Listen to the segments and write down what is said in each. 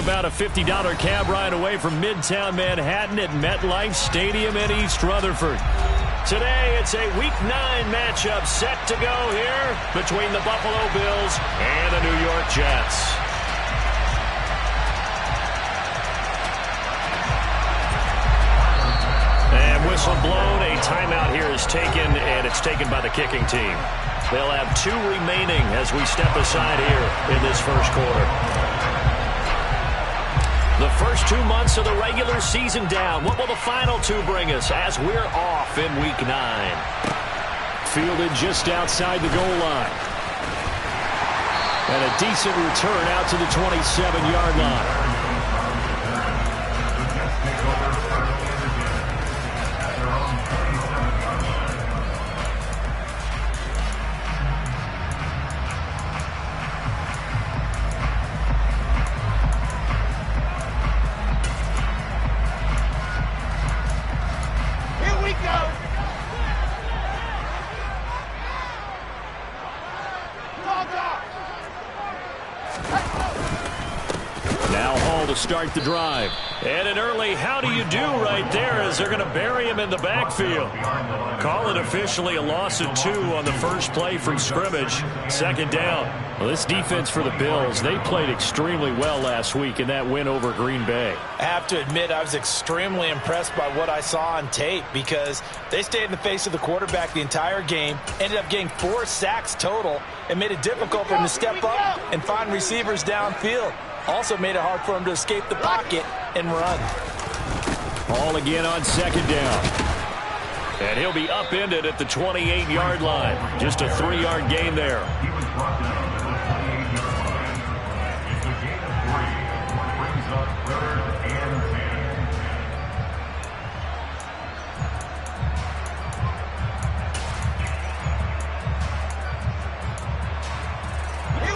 about a $50 cab ride away from Midtown Manhattan at MetLife Stadium in East Rutherford. Today, it's a Week 9 matchup set to go here between the Buffalo Bills and the New York Jets. And whistle blown, a timeout here is taken, and it's taken by the kicking team. They'll have 2 remaining as we step aside here in this first quarter. The first 2 months of the regular season down. What will the final 2 bring us as we're off in Week 9? Fielded just outside the goal line. And a decent return out to the 27-yard line. Start the drive. And an early how do you do right there as they're going to bury him in the backfield. Call it officially a loss of 2 on the first play from scrimmage. Second down. Well, this defense for the Bills, they played extremely well last week in that win over Green Bay. I have to admit I was extremely impressed by what I saw on tape because they stayed in the face of the quarterback the entire game, ended up getting 4 sacks total, and made it difficult for him to step up and find receivers downfield. Also made it hard for him to escape the pocket and run. Ball again on second down. And he'll be upended at the 28-yard line. Just a 3-yard gain there.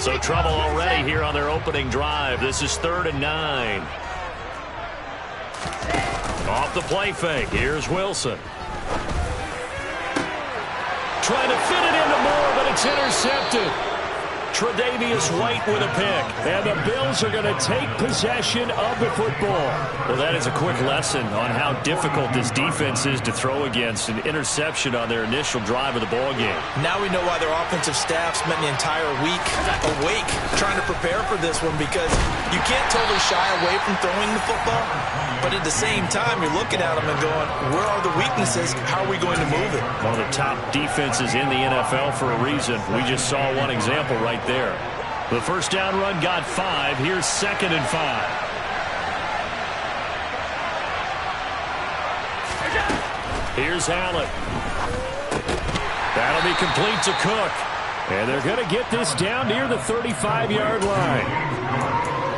So trouble already here on their opening drive. This is 3rd and 9. Off the play fake. Here's Wilson. Trying to fit it into Moore, but it's intercepted. Tre'Davious White with a pick. And the Bills are going to take possession of the football. Well, that is a quick lesson on how difficult this defense is to throw against. An interception on their initial drive of the ball game. Now we know why their offensive staff spent the entire week awake trying to prepare for this one, because you can't totally shy away from throwing the football, but at the same time you're looking at them and going, where are the weaknesses? How are we going to move it? One of the top defenses in the NFL for a reason. We just saw one example right there. The first down run got 5. Here's 2nd and 5. Here's Allen. That'll be complete to Cook. And they're going to get this down near the 35-yard line.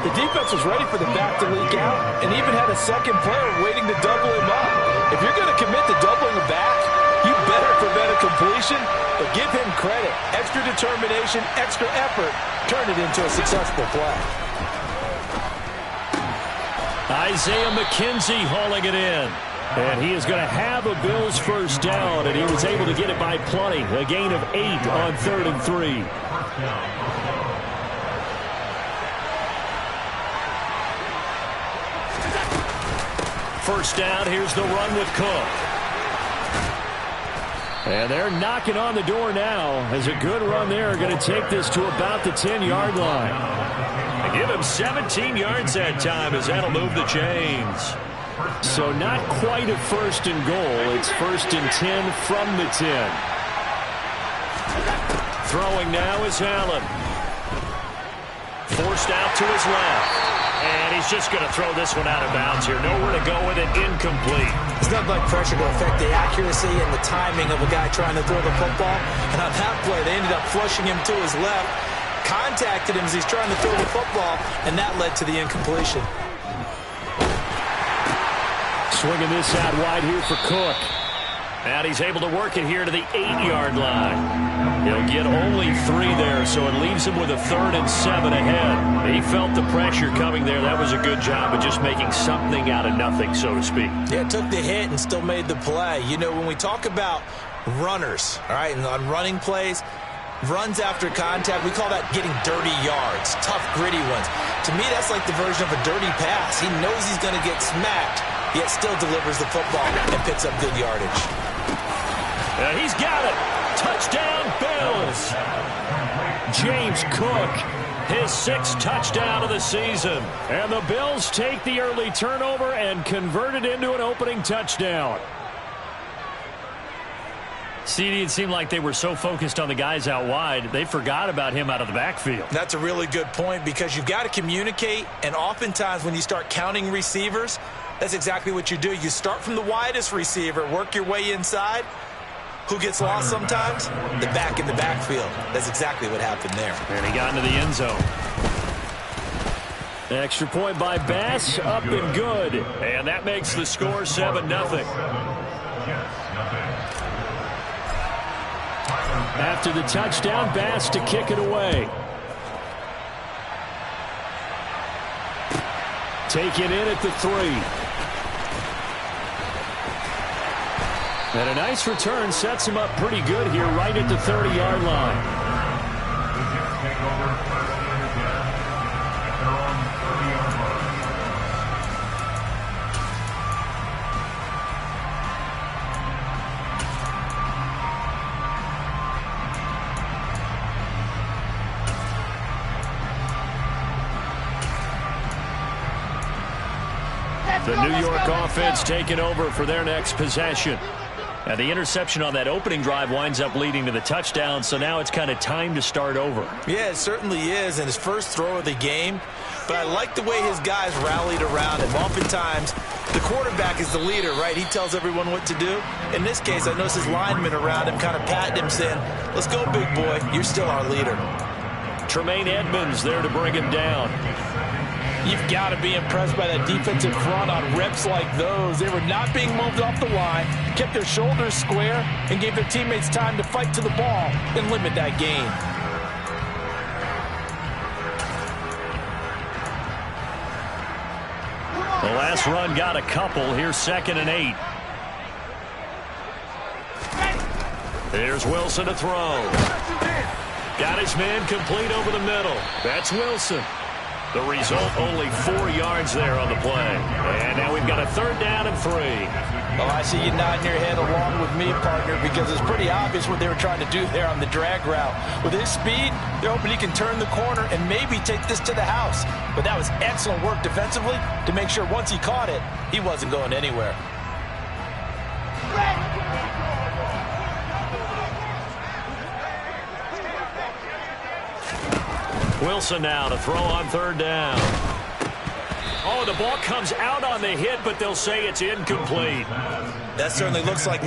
The defense was ready for the back to leak out and even had a second player waiting to double him up. If you're going to commit to doubling a back, you better prevent a completion, but give him credit. Extra determination, extra effort, turn it into a successful play. Isaiah McKenzie hauling it in. And he is going to have a Bills first down, and he was able to get it by plenty. A gain of 8 on 3rd and 3. First down, here's the run with Cook. And they're knocking on the door now as a good run there. Going to take this to about the 10-yard line. And give him 17 yards that time as that'll move the chains. So not quite a 1st and goal. It's 1st and 10 from the 10. Throwing now is Allen. Forced out to his left. And he's just going to throw this one out of bounds here. Nowhere to go with it. Incomplete. It's not like pressure to affect the accuracy and the timing of a guy trying to throw the football. And on that play, they ended up flushing him to his left. Contacted him as he's trying to throw the football. And that led to the incompletion. Swinging this out wide here for Cook. And he's able to work it here to the 8-yard line. He'll get only 3 there, so it leaves him with a 3rd and 7 ahead. He felt the pressure coming there. That was a good job of just making something out of nothing, so to speak. Yeah, took the hit and still made the play. You know, when we talk about runners, all right, and on running plays, runs after contact, we call that getting dirty yards, tough, gritty ones. To me, that's like the version of a dirty pass. He knows he's going to get smacked, yet still delivers the football and picks up good yardage. He's got it. Touchdown, Bills. James Cook, his 6th touchdown of the season. And the Bills take the early turnover and convert it into an opening touchdown. CD, it seemed like they were so focused on the guys out wide, they forgot about him out of the backfield. That's a really good point because you've got to communicate, and oftentimes when you start counting receivers, that's exactly what you do. You start from the widest receiver, work your way inside. Who gets lost sometimes? The back in the backfield. That's exactly what happened there. And he got into the end zone. Extra point by Bass, up and good. And that makes the score 7-0. After the touchdown, Bass to kick it away. Taken in at the 3. And a nice return sets him up pretty good here right at the 30-yard line. The New York offense taking over for their next possession. And the interception on that opening drive winds up leading to the touchdown, so now it's kind of time to start over. Yeah, it certainly is, and his first throw of the game. But I like the way his guys rallied around him. Oftentimes, the quarterback is the leader, right? He tells everyone what to do. In this case, I noticed his linemen around him kind of patting him, saying, "Let's go, big boy. You're still our leader." Tremaine Edmonds there to bring him down. You've got to be impressed by that defensive front on reps like those. They were not being moved off the line, kept their shoulders square, and gave their teammates time to fight to the ball and limit that gain. The last run got a couple. Here's 2nd and 8. There's Wilson to throw. Got his man complete over the middle. That's Wilson. The result, only 4 yards there on the play. And now we've got a 3rd down and 3. Well, I see you nodding your head along with me, partner, because it's pretty obvious what they were trying to do there on the drag route. With his speed, they're hoping he can turn the corner and maybe take this to the house. But that was excellent work defensively to make sure once he caught it, he wasn't going anywhere. Wilson now to throw on 3rd down. Oh, the ball comes out on the hit, but they'll say it's incomplete. That certainly looks like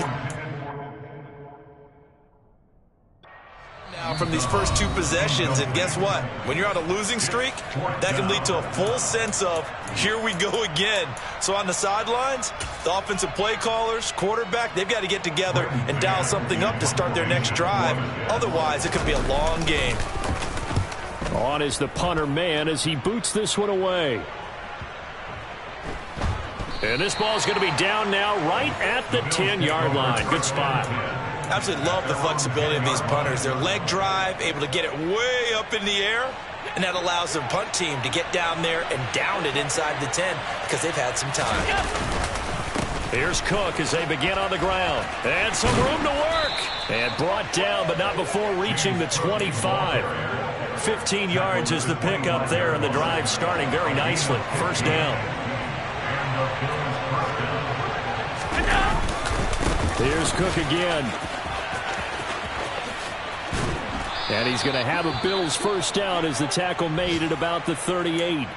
now from these first 2 possessions, and guess what? When you're on a losing streak, that can lead to a full sense of, here we go again. So on the sidelines, the offensive play callers, quarterback, they've got to get together and dial something up to start their next drive. Otherwise, it could be a long game. On is the punter man as he boots this one away. And this ball's going to be down now right at the 10-yard line. Good spot. Absolutely love the flexibility of these punters. Their leg drive, able to get it way up in the air, and that allows their punt team to get down there and down it inside the 10 because they've had some time. Here's Cook as they begin on the ground. And some room to work. And brought down, but not before reaching the 25. 15 yards is the pickup there, and the drive starting very nicely. 1st down. Here's Cook again. And he's going to have a Bills 1st down as the tackle made at about the 38.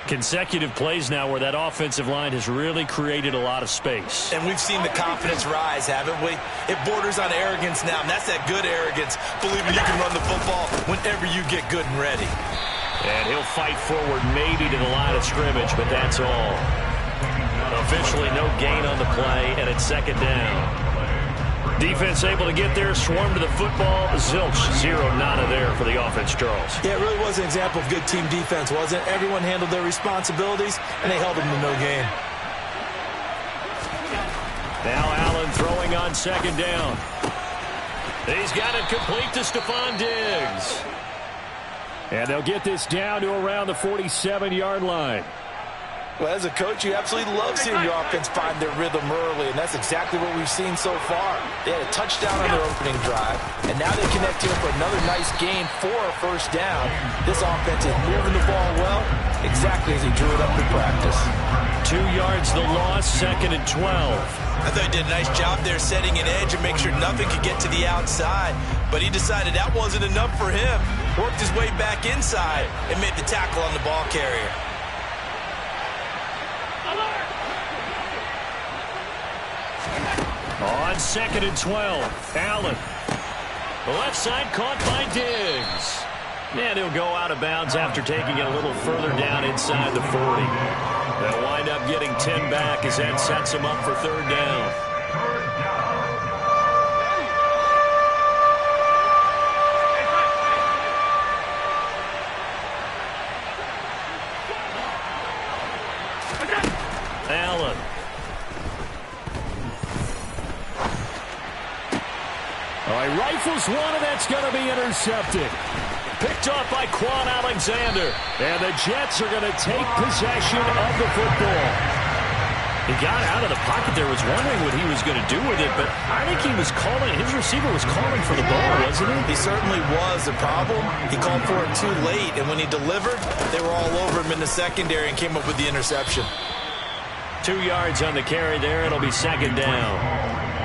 Consecutive plays now where that offensive line has really created a lot of space. And we've seen the confidence rise, haven't we? It borders on arrogance now, and that's that good arrogance, believing you can run the football whenever you get good and ready. And he'll fight forward maybe to the line of scrimmage, but that's all. Officially no gain on the play, and it's 2nd down. Defense able to get there, swarm to the football. Zilch, 0 nada there for the offense, Charles. Yeah, it really was an example of good team defense, wasn't it? Everyone handled their responsibilities, and they held them to no gain. Now Allen throwing on 2nd down. He's got it complete to Stephon Diggs. And they'll get this down to around the 47-yard line. Well, as a coach, you absolutely love seeing your offense find their rhythm early, and that's exactly what we've seen so far. They had a touchdown on their opening drive, and now they connect here for another nice gain for a first down. This offense is moving the ball well, exactly as he drew it up in practice. 2 yards the loss, 2nd and 12. I thought he did a nice job there setting an edge and make sure nothing could get to the outside, but he decided that wasn't enough for him. Worked his way back inside and made the tackle on the ball carrier. On 2nd and 12, Allen. The left side caught by Diggs. And he'll go out of bounds after taking it a little further down inside the 40. They'll wind up getting 10 back as that sets him up for 3rd down. Allen. All right, rifles one, and that's going to be intercepted. Picked off by Quan Alexander. And the Jets are going to take possession of the football. He got out of the pocket there, was wondering what he was going to do with it, but I think he was calling, his receiver was calling for the ball, wasn't he? He certainly was. The problem, he called for it too late, and when he delivered, they were all over him in the secondary and came up with the interception. 2 yards on the carry there. It'll be 2nd down.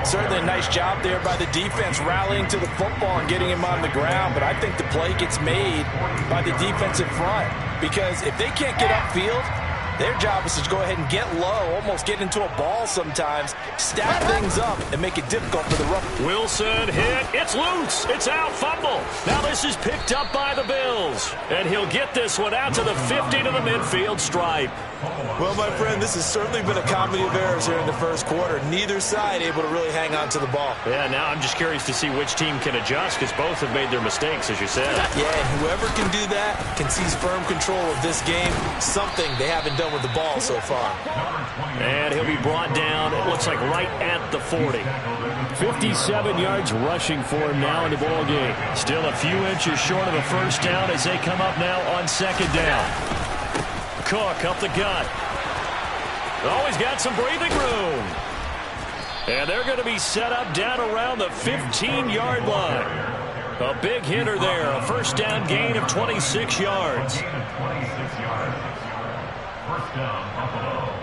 Certainly a nice job there by the defense rallying to the football and getting him on the ground, but I think the play gets made by the defensive front because if they can't get upfield, their job is to go ahead and get low, almost get into a ball sometimes, stack things up, and make it difficult for the run. Wilson hit. It's loose. It's out. Fumble. Now this is picked up by the Bills. And he'll get this one out to the 50 to the midfield stripe. Well, my friend, this has certainly been a comedy of errors here in the first quarter. Neither side able to really hang on to the ball. Yeah, now I'm just curious to see which team can adjust because both have made their mistakes, as you said. Yeah, and whoever can do that can seize firm control of this game, something they haven't done with the ball so far. And he'll be brought down, it looks like right at the 40. 57 yards rushing for him now in the ball game. Still a few inches short of a first down as they come up now on 2nd down. Cook up the gut. Always got some breathing room. And they're going to be set up down around the 15-yard line. A big hitter there. A first down gain of 26 yards. First down, Buffalo.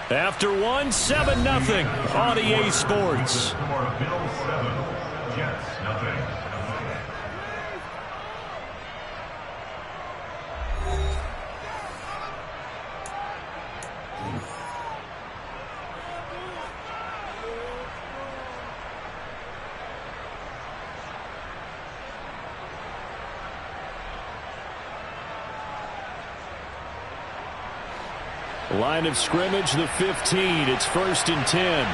After one, 7-0 on EA Sports. Bills 7, Jets nothing. Line of scrimmage, the 15. It's 1st and 10.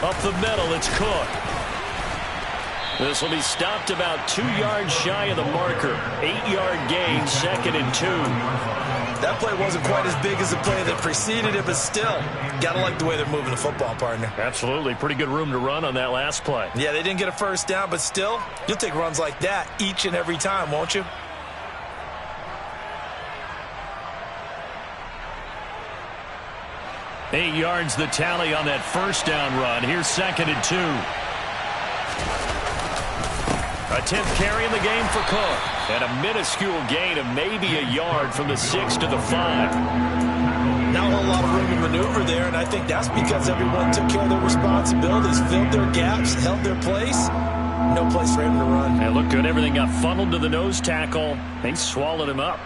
Up the middle, it's Cook. This will be stopped about 2 yards shy of the marker. 8-yard gain, 2nd and 2. That play wasn't quite as big as the play that preceded it, but still, gotta like the way they're moving the football, partner. Absolutely. Pretty good room to run on that last play. Yeah, they didn't get a first down, but still, you'll take runs like that each and every time, won't you? Eight yards the tally on that first down run. Here's 2nd and 2. A 10th carry in the game for Cook. And a minuscule gain of maybe a yard from the 6 to the 5. Not a whole lot of room to maneuver there, and I think that's because everyone took care of their responsibilities, filled their gaps, held their place. No place for him to run. It looked good. Everything got funneled to the nose tackle. They swallowed him up.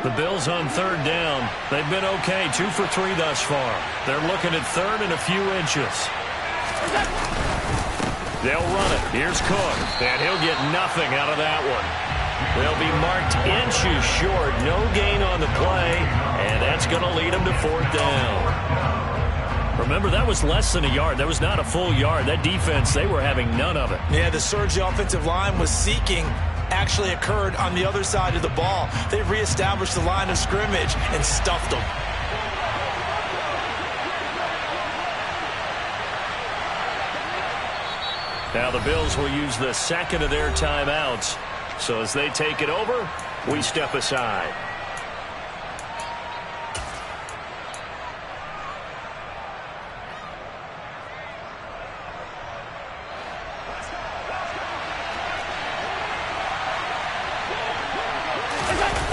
The Bills on 3rd down. They've been okay, 2 for 3 thus far. They're looking at 3rd and a few inches. They'll run it. Here's Cook, and he'll get nothing out of that one. They'll be marked inches short. No gain on the play, and that's going to lead them to fourth down. Remember, that was less than a yard. That was not a full yard. That defense, they were having none of it. Yeah, the surge the offensive line was seeking actually occurred on the other side of the ball. They reestablished the line of scrimmage and stuffed them. Now the Bills will use the second of their timeouts. So as they take it over, we step aside.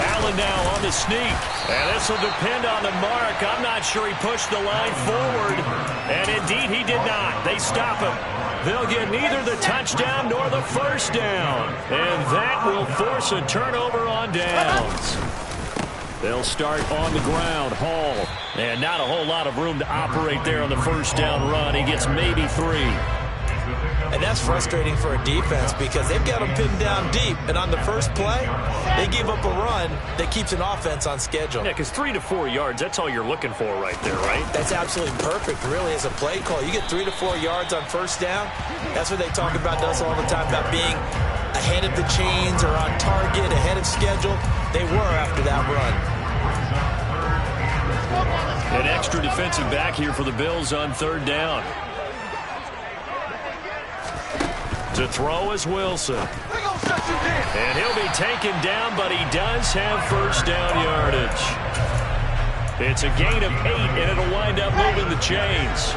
Allen now on the sneak. And this will depend on the mark. I'm not sure he pushed the line forward. And indeed he did not. They stop him. They'll get neither the touchdown nor the first down. And that will force a turnover on downs. They'll start on the ground. Hall. And not a whole lot of room to operate there on the first down run. He gets maybe 3. And that's frustrating for a defense because they've got them pinned down deep. And on the first play, they give up a run that keeps an offense on schedule. Yeah, because 3 to 4 yards, that's all you're looking for right there, right? That's absolutely perfect, really, as a play call. You get 3 to 4 yards on first down. That's what they talk about to us all the time, about being ahead of the chains or on target, ahead of schedule. They were after that run. An extra defensive back here for the Bills on third down. To throw is Wilson. And he'll be taken down, but he does have first down yardage. It's a gain of 8, and it'll wind up moving the chains.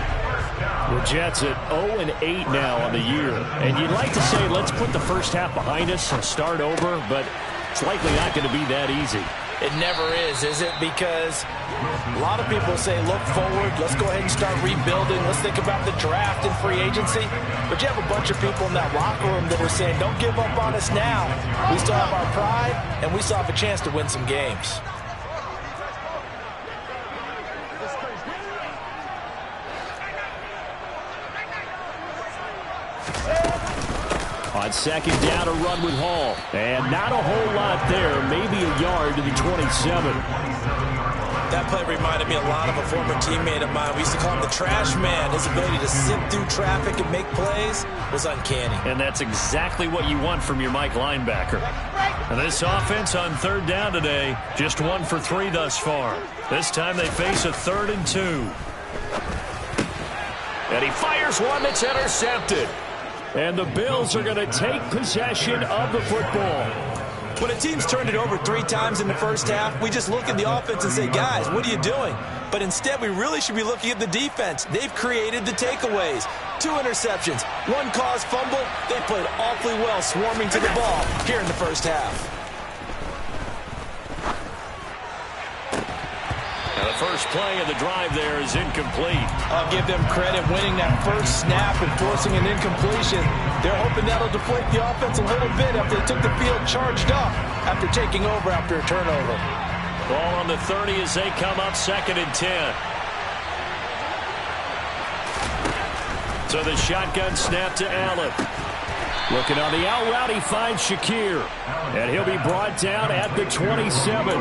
The Jets at 0-8 now on the year. And you'd like to say, let's put the first half behind us and start over, but it's likely not going to be that easy. It never is it? Because a lot of people say, look forward, let's go ahead and start rebuilding, let's think about the draft and free agency. But you have a bunch of people in that locker room that are saying, don't give up on us now. We still have our pride, and we still have a chance to win some games. On second down, a run with Hall. And not a whole lot there. Maybe a yard to the 27. That play reminded me a lot of a former teammate of mine. We used to call him the trash man. His ability to sift through traffic and make plays was uncanny. And that's exactly what you want from your Mike linebacker. And this offense on third down today, just 1 for 3 thus far. This time they face a 3rd and 2. And he fires one that's intercepted. And the Bills are going to take possession of the football. When a team's turned it over 3 times in the first half, we just look at the offense and say, guys, what are you doing? But instead, we really should be looking at the defense. They've created the takeaways. 2 interceptions, 1 caused fumble. They played awfully well swarming to the ball here in the first half. Now the first play of the drive there is incomplete. I'll give them credit winning that first snap and forcing an incompletion. They're hoping that'll deflate the offense a little bit after they took the field charged up after taking over after a turnover. Ball on the 30 as they come up 2nd and 10. So the shotgun snap to Allen. Looking on the out route, he finds Shakir. And he'll be brought down at the 27.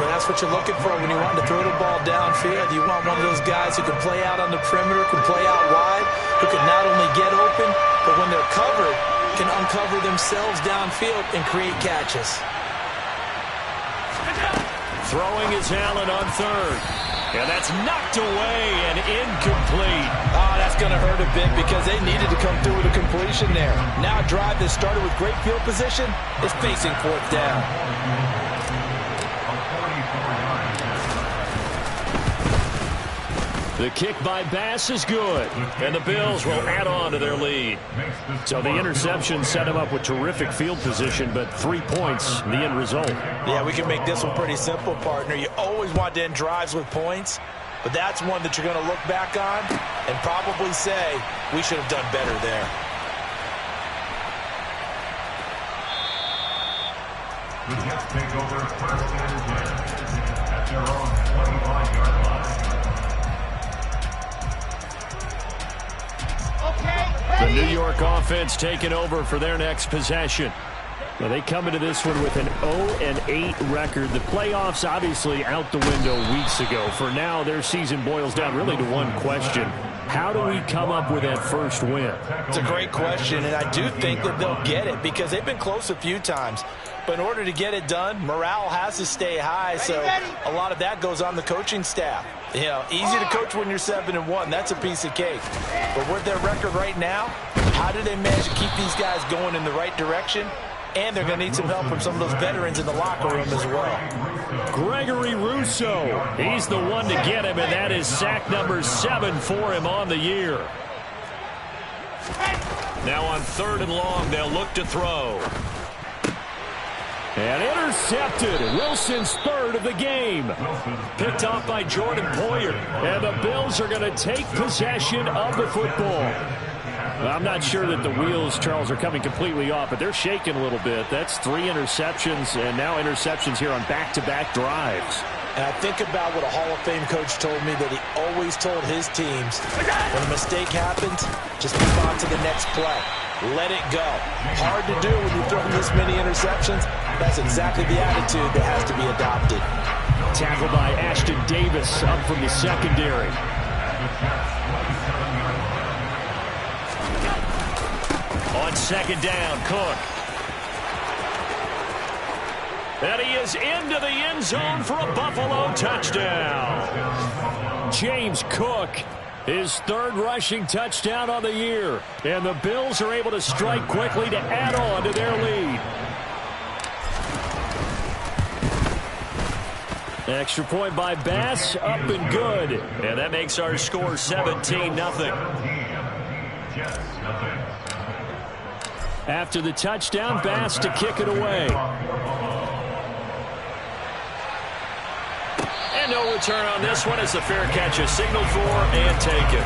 Well, that's what you're looking for when you want to throw the ball downfield. You want one of those guys who can play out on the perimeter, can play out wide, who can not only get open, but when they're covered, can uncover themselves downfield and create catches. Throwing is Allen on 3rd. And that's knocked away and incomplete. Oh, that's going to hurt a bit because they needed to come through with a completion there. Now a drive that started with great field position is facing 4th down. The kick by Bass is good, and the Bills will add on to their lead. So the interception set him up with terrific field position, but 3 points, the end result. Yeah, we can make this one pretty simple, partner. You always want to end drives with points, but that's one that you're going to look back on and probably say, we should have done better there. The Jets take over 1st and 10 at their own 25-yard line. The New York offense taking over for their next possession. Well, they come into this one with an 0-8 record. The playoffs obviously out the window weeks ago. For now, their season boils down really to one question. How do we come up with that first win? It's a great question, and I do think that they'll get it because they've been close a few times. But in order to get it done, morale has to stay high, so a lot of that goes on the coaching staff. You know, easy to coach when you're 7-1. That's a piece of cake. But with their record right now, how do they manage to keep these guys going in the right direction? And they're going to need some help from some of those veterans in the locker room as well. Gregory Rousseau, he's the one to get him, and that is sack number 7 for him on the year. Now on 3rd and long, they'll look to throw. And intercepted. Wilson's 3rd of the game. Picked off by Jordan Poyer. And the Bills are going to take possession of the football. I'm not sure that the wheels, Charles, are coming completely off, but they're shaking a little bit. That's 3 interceptions, and now interceptions here on back-to-back drives. And I think about what a Hall of Fame coach told me that he always told his teams, when a mistake happens, just move on to the next play. Let it go. Hard to do when you're throwing this many interceptions. That's exactly the attitude that has to be adopted. Tackled by Ashton Davis up from the secondary. On 2nd down, Cook. And he is into the end zone for a Buffalo touchdown. James Cook, his 3rd rushing touchdown on the year. And the Bills are able to strike quickly to add on to their lead. Extra point by Bass, up and good. And that makes our score 17-0. After the touchdown, Bass to kick it away. And no return on this one as the fair catch is signaled for and taken.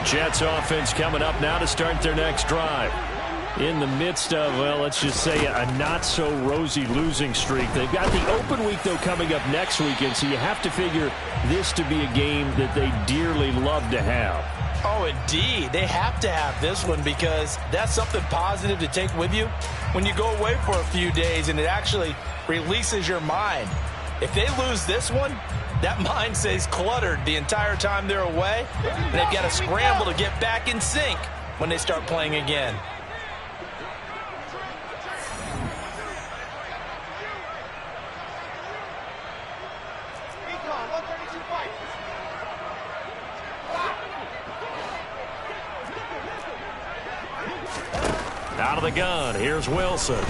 Jets offense coming up now to start their next drive. In the midst of, well, let's just say a not-so-rosy losing streak. They've got the open week, though, coming up next weekend, so you have to figure this to be a game that they dearly love to have. Oh, indeed. They have to have this one because that's something positive to take with you when you go away for a few days, and it actually releases your mind. If they lose this one, that mind stays cluttered the entire time they're away, and they've got to scramble to get back in sync when they start playing again. Out of the gun, here's Wilson.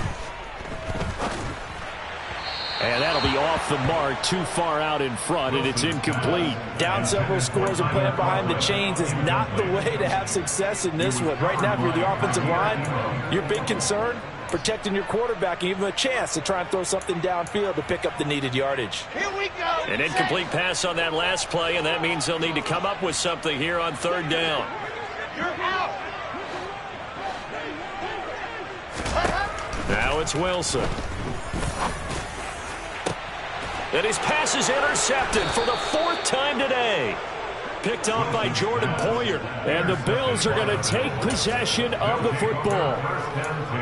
And that'll be off the mark, too far out in front, and it's incomplete. Down several scores and playing behind the chains is not the way to have success in this one. Right now, if you're the offensive line, your big concern, protecting your quarterback, and even a chance to try and throw something downfield to pick up the needed yardage. Here we go. An incomplete pass on that last play, and that means they'll need to come up with something here on 3rd down. You're out. Now it's Wilson. And his pass is intercepted for the 4th time today. Picked off by Jordan Poyer. And the Bills are going to take possession of the football.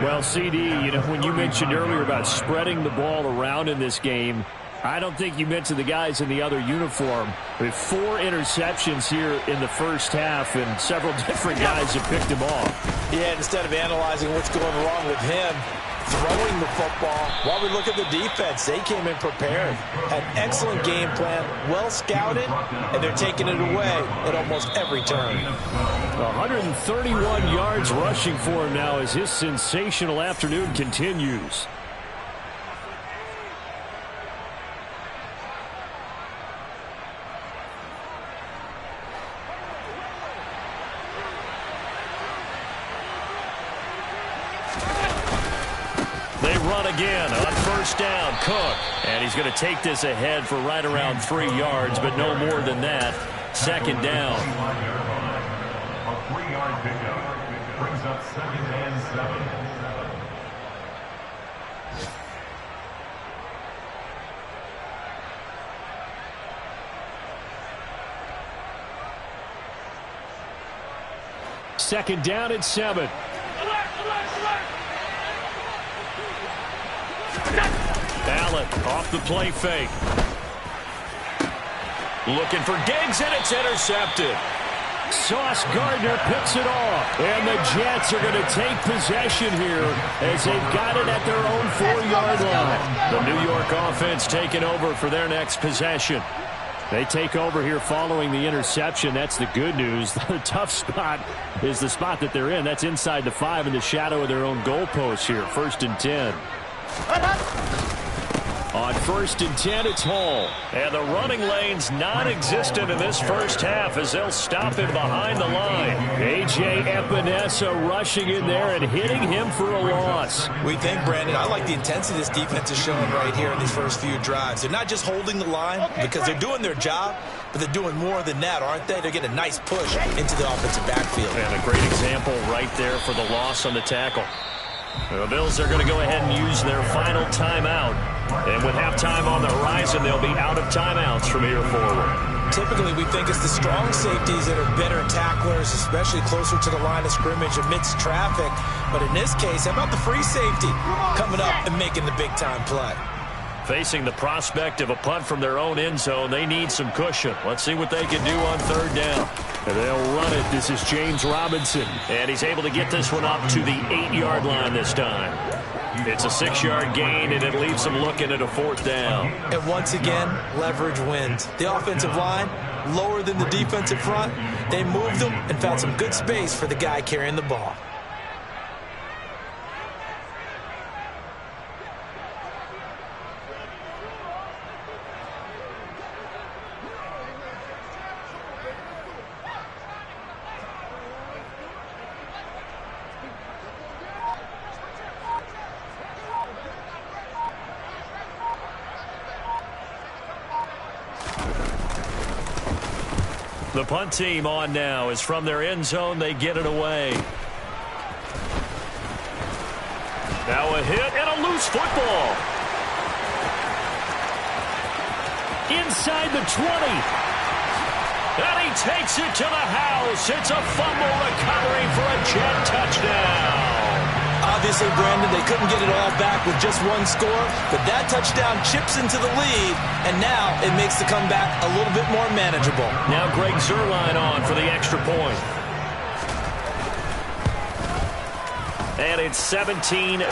Well, CD, you know, when you mentioned earlier about spreading the ball around in this game, I don't think you mentioned the guys in the other uniform. With 4 interceptions here in the first half, and several different guys have picked him off. Yeah, instead of analyzing what's going wrong with him, throwing the football, while we look at the defense, they came in prepared. Had excellent game plan, well scouted, and they're taking it away at almost every turn. 131 yards rushing for him now as his sensational afternoon continues. They run again on 1st down. Cook. And he's going to take this ahead for right around 3 yards, but no more than that. 2nd down. A 3-yard pickup brings up 2nd and 7. second down and 7. Allen off the play fake. Looking for Diggs, and it's intercepted. Sauce Gardner picks it off. And the Jets are going to take possession here as they've got it at their own 4-yard line. The New York offense taking over for their next possession. They take over here following the interception. That's the good news. The tough spot is the spot that they're in. That's inside the 5 in the shadow of their own goalpost here. 1st and 10. On 1st and 10, it's Hall. And the running lane's non-existent in this first half as they'll stop him behind the line. A.J. Epinesa rushing in there and hitting him for a loss. We think, Brandon, I like the intensity this defense is showing right here in these first few drives. They're not just holding the line because they're doing their job, but they're doing more than that, aren't they? They're getting a nice push into the offensive backfield. And a great example right there for the loss on the tackle. The Bills are going to go ahead and use their final timeout. And with halftime on the horizon, they'll be out of timeouts from here forward. Typically, we think it's the strong safeties that are better tacklers, especially closer to the line of scrimmage amidst traffic. But in this case, how about the free safety coming up and making the big-time play? Facing the prospect of a punt from their own end zone, they need some cushion. Let's see what they can do on 3rd down. And they'll run it. This is James Robinson. And he's able to get this one up to the 8-yard line this time. It's a 6-yard gain, and it leaves them looking at a 4th down. And once again, leverage wins. The offensive line, lower than the defensive front. They moved them and found some good space for the guy carrying the ball. The punt team on now is from their end zone. They get it away. Now a hit and a loose football. Inside the 20. And he takes it to the house. It's a fumble recovery for a Jet touchdown. Obviously, Brandon, they couldn't get it all back with just one score, but that touchdown chips into the lead, and now it makes the comeback a little bit more manageable. Now Greg Zuerlein on for the extra point. And it's 17-7.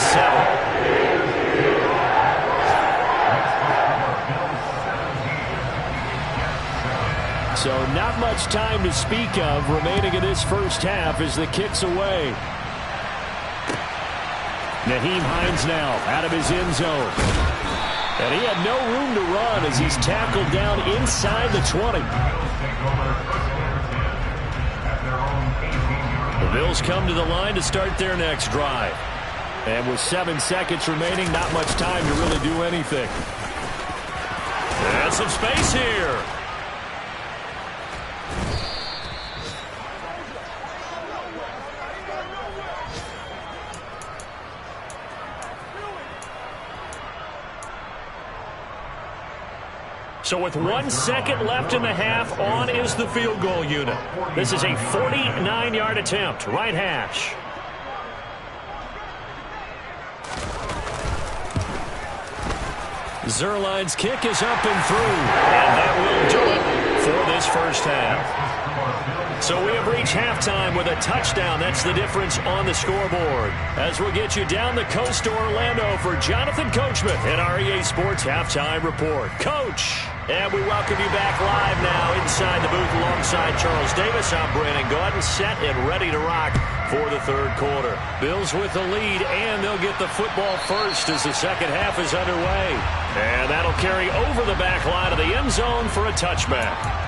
So not much time to speak of remaining in this first half as the kick's away. Nyheim Hines now out of his end zone. And he had no room to run as he's tackled down inside the 20. The Bills come to the line to start their next drive. And with 7 seconds remaining, not much time to really do anything. And some space here. So with 1 second left in the half, on is the field goal unit. This is a 49-yard attempt, right hash. Zuerlein's kick is up and through. And that will do it for this first half. So we have reached halftime with a touchdown. That's the difference on the scoreboard. As we'll get you down the coast to Orlando for Jonathan Coachman and our EA Sports Halftime Report. Coach, and we welcome you back live now inside the booth alongside Charles Davis. I'm Brandon Gordon, set and ready to rock for the 3rd quarter. Bills with the lead, and they'll get the football first as the second half is underway. And that'll carry over the back line of the end zone for a touchback.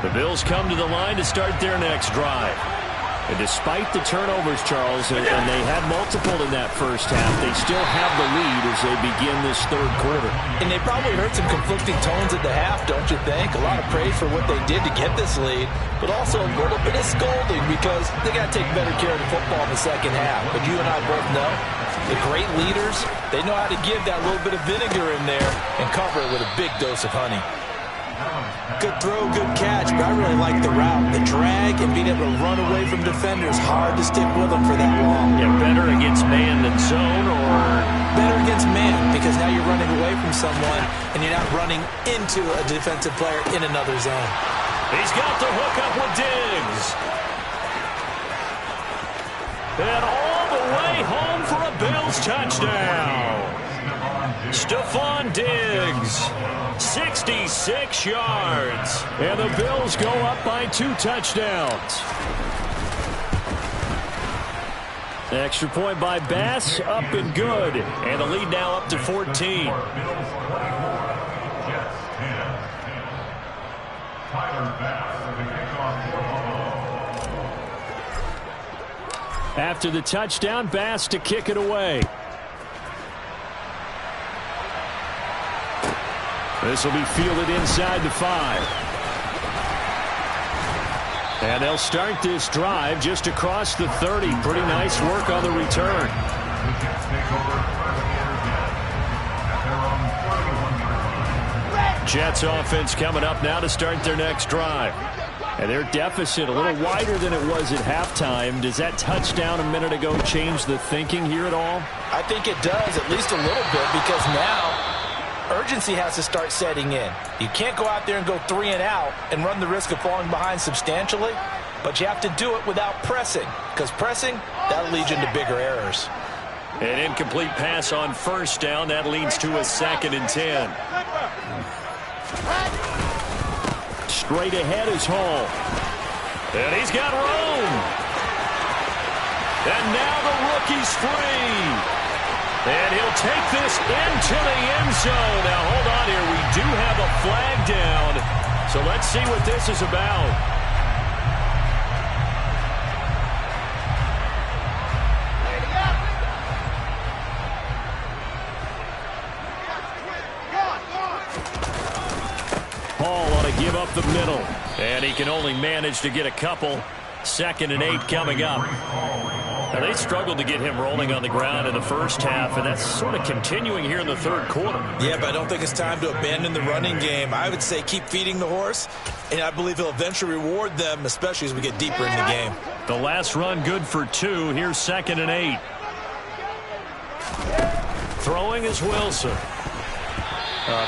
The Bills come to the line to start their next drive. And despite the turnovers, Charles, and they had multiple in that first half, they still have the lead as they begin this third quarter. And they probably heard some conflicting tones at the half, don't you think? A lot of praise for what they did to get this lead, but also a little bit of scolding because they got to take better care of the football in the second half. But you and I both know the great leaders, they know how to give that little bit of vinegar in there and cover it with a big dose of honey. Good throw, good catch, but I really like the route. The drag and being able to run away from defenders, hard to stick with them for that long. Yeah, better against man than zone, or better against man, because now you're running away from someone and you're not running into a defensive player in another zone. He's got the hook up with Diggs. And all the way home for a Bills touchdown. Stephon Diggs, 66 yards. And the Bills go up by 2 touchdowns. Extra point by Bass, up and good. And the lead now up to 14. After the touchdown, Bass to kick it away. This will be fielded inside the 5. And they'll start this drive just across the 30. Pretty nice work on the return. Jets offense coming up now to start their next drive. And their deficit a little wider than it was at halftime. Does that touchdown a minute ago change the thinking here at all? I think it does, at least a little bit, because now urgency has to start setting in. You can't go out there and go 3 and out and run the risk of falling behind substantially, but you have to do it without pressing, because pressing, that leads you into bigger errors. An incomplete pass on first down. That leads to a 2nd and 10. Straight ahead is Hall. And he's got room. And now the rookie's free. And he'll take this into the end zone. Now, hold on here. We do have a flag down. So let's see what this is about. Hall ought to give up the middle. And he can only manage to get a couple. 2nd and 8 coming up. Now, they struggled to get him rolling on the ground in the first half, and that's sort of continuing here in the third quarter. Yeah, but I don't think it's time to abandon the running game. I would say keep feeding the horse, and I believe he'll eventually reward them, especially as we get deeper in the game. The last run good for 2. Here's 2nd and 8. Throwing is Wilson.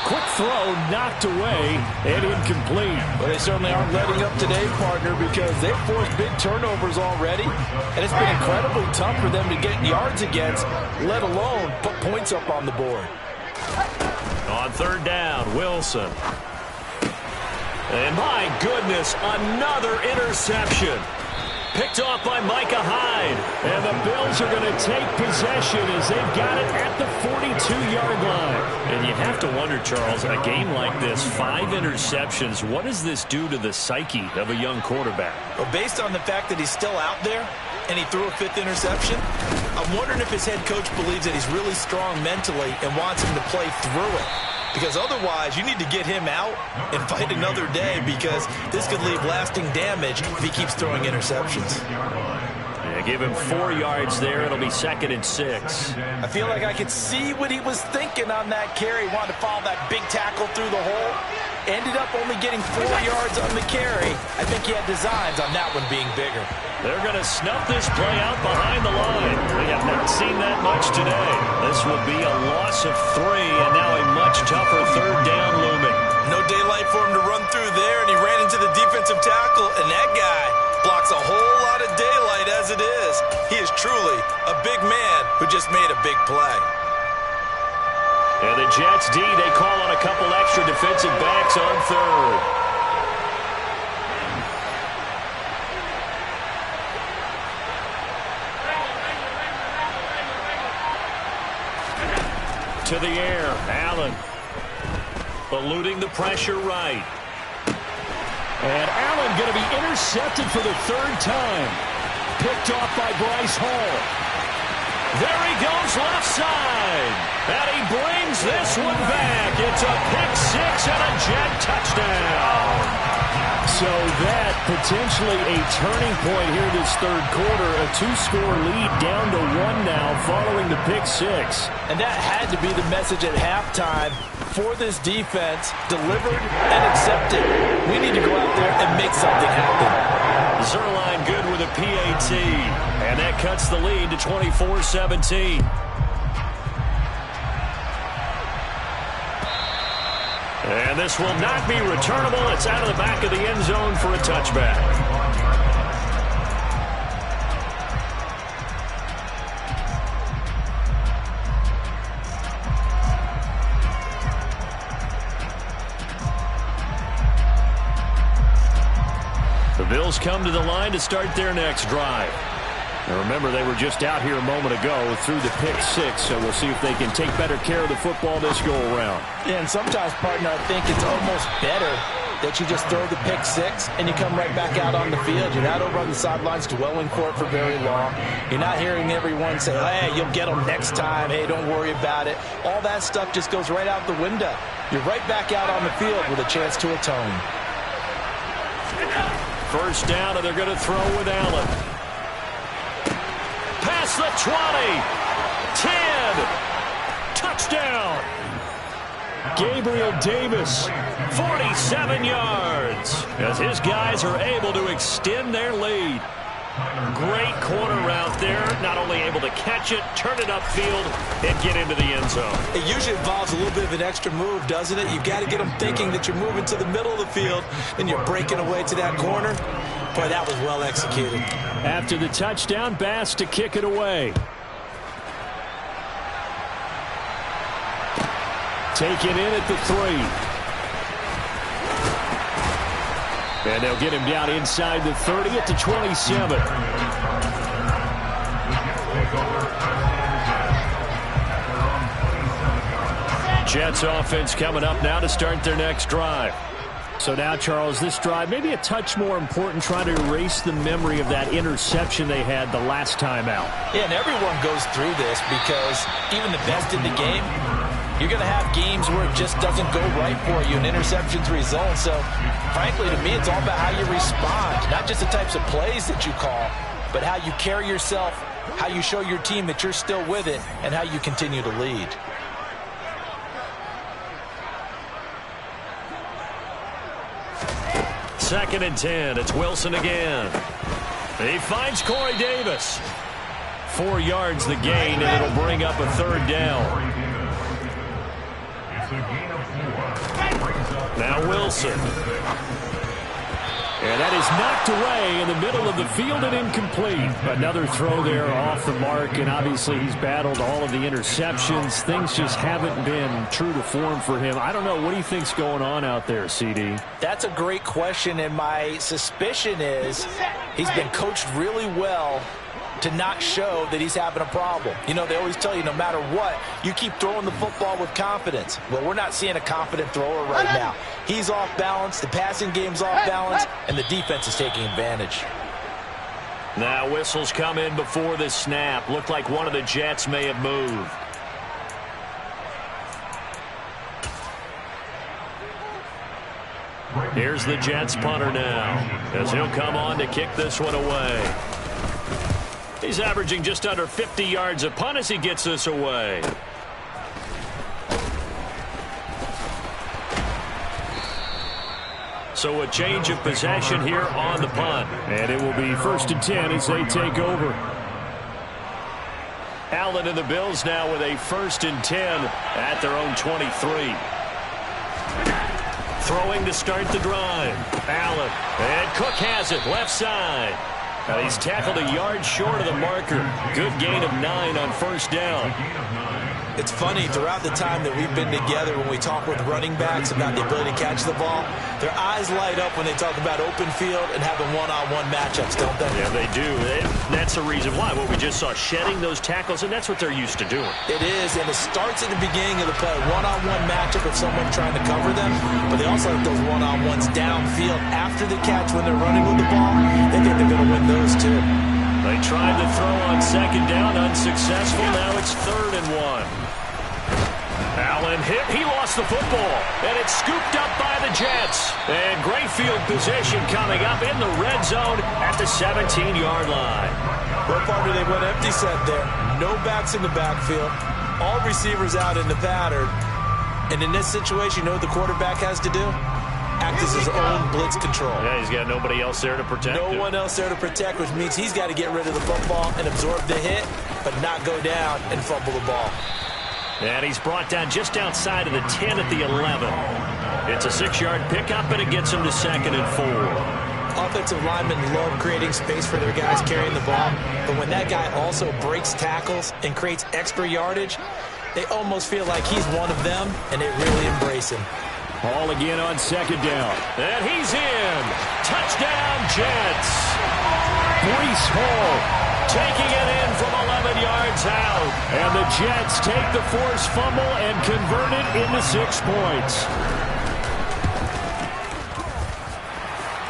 Quick throw knocked away and incomplete. But they certainly aren't letting up today, partner, because they've forced big turnovers already, and it's been incredibly tough for them to get yards against, let alone put points up on the board. On 3rd down, Wilson. And my goodness, another interception. Picked off by Micah Hyde. And the Bills are going to take possession as they've got it at the 42-yard line. And you have to wonder, Charles, in a game like this, 5 interceptions, what does this do to the psyche of a young quarterback? Well, based on the fact that he's still out there and he threw a 5th interception, I'm wondering if his head coach believes that he's really strong mentally and wants him to play through it. Because otherwise, you need to get him out and fight another day, because this could leave lasting damage if he keeps throwing interceptions. Yeah, give him 4 yards there. It'll be 2nd and 6. I feel like I could see what he was thinking on that carry. He wanted to follow that big tackle through the hole. Ended up only getting 4 yards on the carry. I think he had designs on that one being bigger. They're going to snuff this play out behind the line. We have not seen that much today. This will be a loss of 3, and now a much tougher 3rd down looming. No daylight for him to run through there, and he ran into the defensive tackle, and that guy blocks a whole lot of daylight as it is. He is truly a big man who just made a big play. And the Jets D, they call on a couple extra defensive backs on 3rd. To the air, Allen. Eluding the pressure right. And Allen going to be intercepted for the 3rd time. picked off by Bryce Hall. There he goes left side. And he brings this one back. It's a pick six and a Jet touchdown. So that potentially a turning point here this third quarter. A two-score lead down to one now following the pick six. And that had to be the message at halftime for this defense. Delivered and accepted. We need to go out there and make something happen. Zerline good with a PAT. And that cuts the lead to 24-17. And this will not be returnable. It's out of the back of the end zone for a touchback. The Bills come to the line to start their next drive. Now remember, they were just out here a moment ago through the pick six, so we'll see if they can take better care of the football this go-around. Yeah, and sometimes, partner, I think it's almost better that you just throw the pick six and you come right back out on the field. You're not over on the sidelines dwelling for it for very long. You're not hearing everyone say, hey, you'll get them next time. Hey, don't worry about it. All that stuff just goes right out the window. You're right back out on the field with a chance to atone. First down, and they're going to throw with Allen. Past the 20. 10. Touchdown. Gabriel Davis, 47 yards, as his guys are able to extend their lead. Great corner route there, not only able to catch it, turn it upfield, and get into the end zone. It usually involves a little bit of an extra move, doesn't it? You've got to get them thinking that you're moving to the middle of the field, and you're breaking away to that corner. Boy, that was well executed. After the touchdown, Bass to kick it away. Taken in at the 3. And they'll get him down inside the 30 at the 27. Jets offense coming up now to start their next drive. So now, Charles, this drive maybe a touch more important, trying to erase the memory of that interception they had the last time out. Yeah, and everyone goes through this because even the best in the game, you're going to have games where it just doesn't go right for you, and interceptions result. So, frankly, to me, it's all about how you respond, not just the types of plays that you call, but how you carry yourself, how you show your team that you're still with it, and how you continue to lead. Second and 10. It's Wilson again. He finds Corey Davis. 4 yards the gain, and it'll bring up a third down. Now Wilson. And that is knocked away in the middle of the field and incomplete. Another throw there off the mark, and obviously he's battled all of the interceptions. Things just haven't been true to form for him. I don't know. What do you think's going on out there, CD? That's a great question, and my suspicion is he's been coached really well to not show that he's having a problem. You know, they always tell you no matter what, you keep throwing the football with confidence. Well, we're not seeing a confident thrower right now. He's off balance, the passing game's off balance, and the defense is taking advantage. Now whistles come in before the snap. Looked like one of the Jets may have moved. Here's the Jets punter now, as he'll come on to kick this one away. He's averaging just under 50 yards a punt as he gets this away. So a change of possession here on the punt. And it will be 1st and 10 as they take over. Allen and the Bills now with a 1st and 10 at their own 23. Throwing to start the drive. Allen. And Cook has it left side. Now he's tackled a yard short of the marker. Good gain of 9 on 1st down. It's funny, throughout the time that we've been together, when we talk with running backs about the ability to catch the ball, their eyes light up when they talk about open field and having one-on-one matchups, don't they? Yeah, they do. That's the reason why. Well, we just saw shedding those tackles, and that's what they're used to doing. It is, and it starts at the beginning of the play. One-on-one matchup of someone trying to cover them, but they also have those one-on-ones downfield after the catch when they're running with the ball. They think they're going to win those too. They tried to throw on second down, unsuccessful. Now it's 3rd and 1. Allen hit. He lost the football. And it's scooped up by the Jets. And great field position coming up in the red zone at the 17-yard line. Well, partner, they went empty set there. No backs in the backfield. All receivers out in the pattern. And in this situation, you know what the quarterback has to do? Act as his own blitz control. Yeah, he's got nobody else there to protect him. No one else there to protect, which means he's got to get rid of the football and absorb the hit, but not go down and fumble the ball. And he's brought down just outside of the 10 at the 11. It's a 6-yard pickup, and it gets him to 2nd and 4. Offensive linemen love creating space for their guys carrying the ball, but when that guy also breaks tackles and creates extra yardage, they almost feel like he's one of them, and they really embrace him. Ball again on 2nd down. And he's in. Touchdown, Jets. Breece Hall taking it in from 11 yards out. And the Jets take the forced fumble and convert it into 6 points.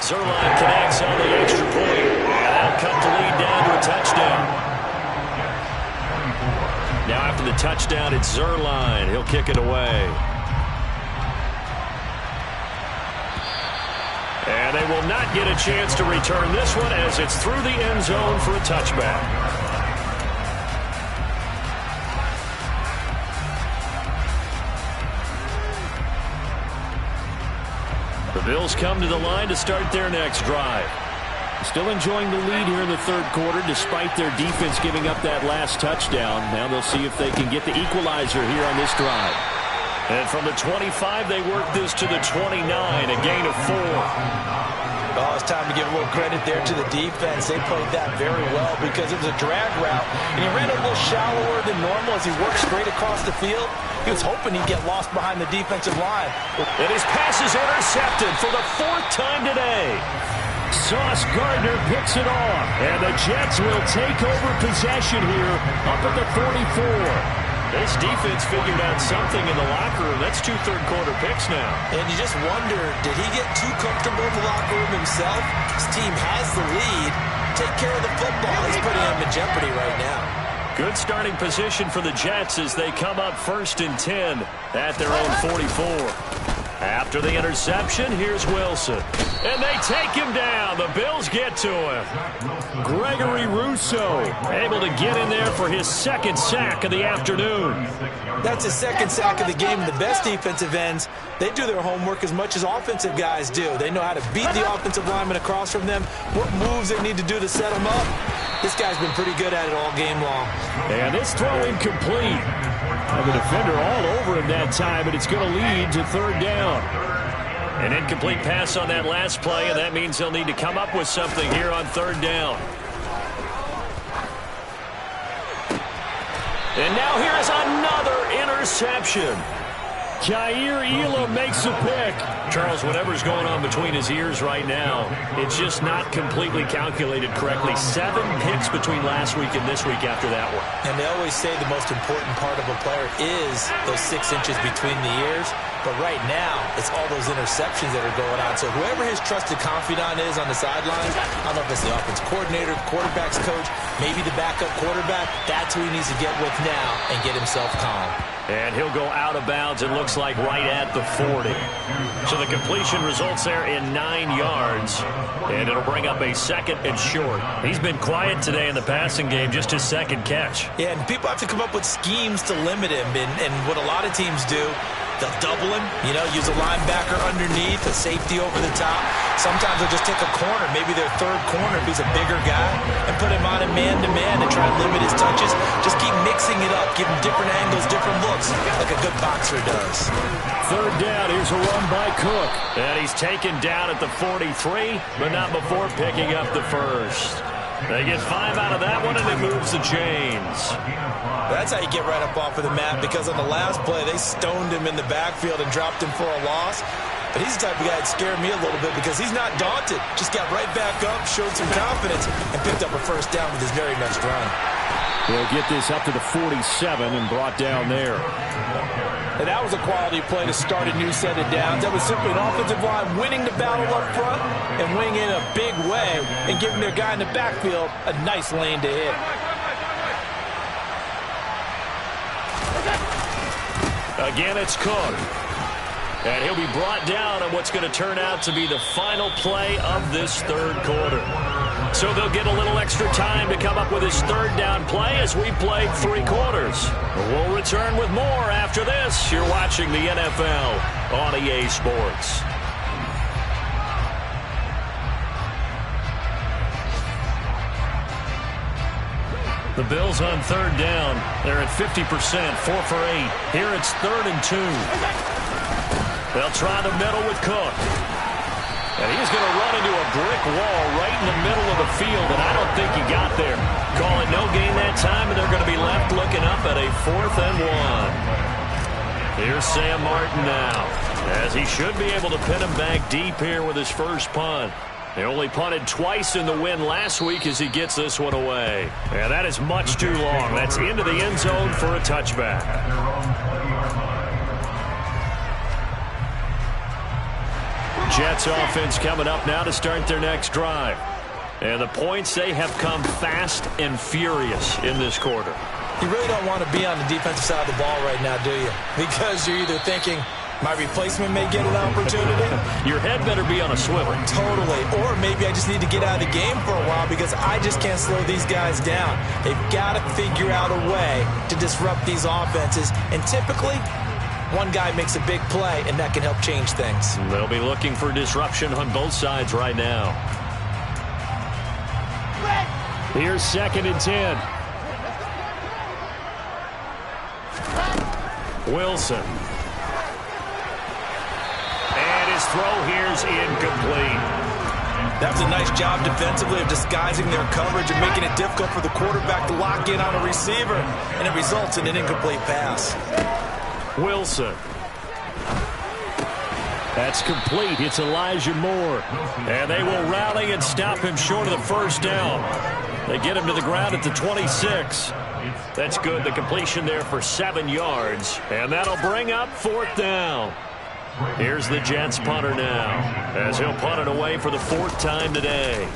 Zuerlein connects on the extra point. And that'll cut the lead down to a touchdown. Now after the touchdown, it's Zuerlein. He'll kick it away. And they will not get a chance to return this one as it's through the end zone for a touchback. The Bills come to the line to start their next drive. Still enjoying the lead here in the 3rd quarter despite their defense giving up that last touchdown. Now they'll see if they can get the equalizer here on this drive. And from the 25, they work this to the 29, a gain of 4. Oh, it's time to give a little credit there to the defense. They played that very well because it was a drag route, and he ran a little shallower than normal as he worked straight across the field. He was hoping he'd get lost behind the defensive line. And his pass is intercepted for the 4th time today. Sauce Gardner picks it off, and the Jets will take over possession here up at the 44. This defense figured out something in the locker room. That's 2 third-quarter picks now. And you just wonder, did he get too comfortable in the locker room himself? His team has the lead. Take care of the football. He's putting him in jeopardy right now. Good starting position for the Jets as they come up 1st and 10 at their own 44. After the interception, here's Wilson. And they take him down. The Bills get to him. Gregory Rousseau able to get in there for his 2nd sack of the afternoon. That's his 2nd sack of the game. The best defensive ends, they do their homework as much as offensive guys do. They know how to beat the offensive lineman across from them, what moves they need to do to set them up. This guy's been pretty good at it all game long. And this throw incomplete. And the defender all over him that time, and it's going to lead to 3rd down. An incomplete pass on that last play, and that means they'll need to come up with something here on 3rd down. And now here is another interception. Jair Elam makes a pick. Charles, whatever's going on between his ears right now, it's just not completely calculated correctly. 7 picks between last week and this week after that one. And they always say the most important part of a player is those 6 inches between the ears. But right now, it's all those interceptions that are going on. So whoever his trusted confidant is on the sidelines, I don't know if it's the offense coordinator, quarterback's coach, maybe the backup quarterback, that's who he needs to get with now and get himself calm. And he'll go out of bounds, it looks like, right at the 40. So the completion results there in 9 yards. And it'll bring up a 2nd and short. He's been quiet today in the passing game, just his 2nd catch. Yeah, and people have to come up with schemes to limit him. And what a lot of teams do, they'll double him, use a linebacker underneath, a safety over the top. Sometimes they'll just take a corner, maybe their 3rd corner if he's a bigger guy, and put him on a man-to-man and try to limit his touches. Just keep mixing it up, give him different angles, different looks, like a good boxer does. 3rd down, here's a run by Cook. And he's taken down at the 43, but not before picking up the 1st. They get 5 out of that one, and it moves the chains. That's how you get right up off of the mat, because on the last play, they stoned him in the backfield and dropped him for a loss. But he's the type of guy that scared me a little bit because he's not daunted. Just got right back up, showed some confidence, and picked up a 1st down with his very next run. They'll get this up to the 47 and brought down there. And that was a quality play to start a new set of downs. That was simply an offensive line winning the battle up front and winning in a big way and giving their guy in the backfield a nice lane to hit. Again, it's Cook. And he'll be brought down on what's going to turn out to be the final play of this third quarter. So they'll get a little extra time to come up with his third down play as we played 3 quarters. We'll return with more after this. You're watching the NFL on EA Sports. The Bills on third down. They're at 50%, 4 for 8. Here it's 3rd and 2. They'll try the middle with Cook. And he's going to run into a brick wall right in the middle of the field, and I don't think he got there. Call it no gain that time, and they're going to be left looking up at a 4th and 1. Here's Sam Martin now, as he should be able to pin him back deep here with his first punt. They only punted twice in the win last week as he gets this one away. And that is much too long. That's into the end zone for a touchback. Jets offense coming up now to start their next drive. And the points, they have come fast and furious in this quarter. You really don't want to be on the defensive side of the ball right now, do you? Because you're either thinking, my replacement may get an opportunity. Your head better be on a swivel. Totally. Or maybe I just need to get out of the game for a while because I just can't slow these guys down. They've got to figure out a way to disrupt these offenses. And typically, one guy makes a big play, and that can help change things. They'll be looking for disruption on both sides right now. Here's 2nd and 10. Wilson. And his throw here's incomplete. That was a nice job defensively of disguising their coverage and making it difficult for the quarterback to lock in on a receiver, and it results in an incomplete pass. Wilson. That's complete. It's Elijah Moore. And they will rally and stop him short of the first down. They get him to the ground at the 26. That's good. The completion there for 7 yards. And that'll bring up 4th down. Here's the Jets punter now, as he'll punt it away for the 4th time today.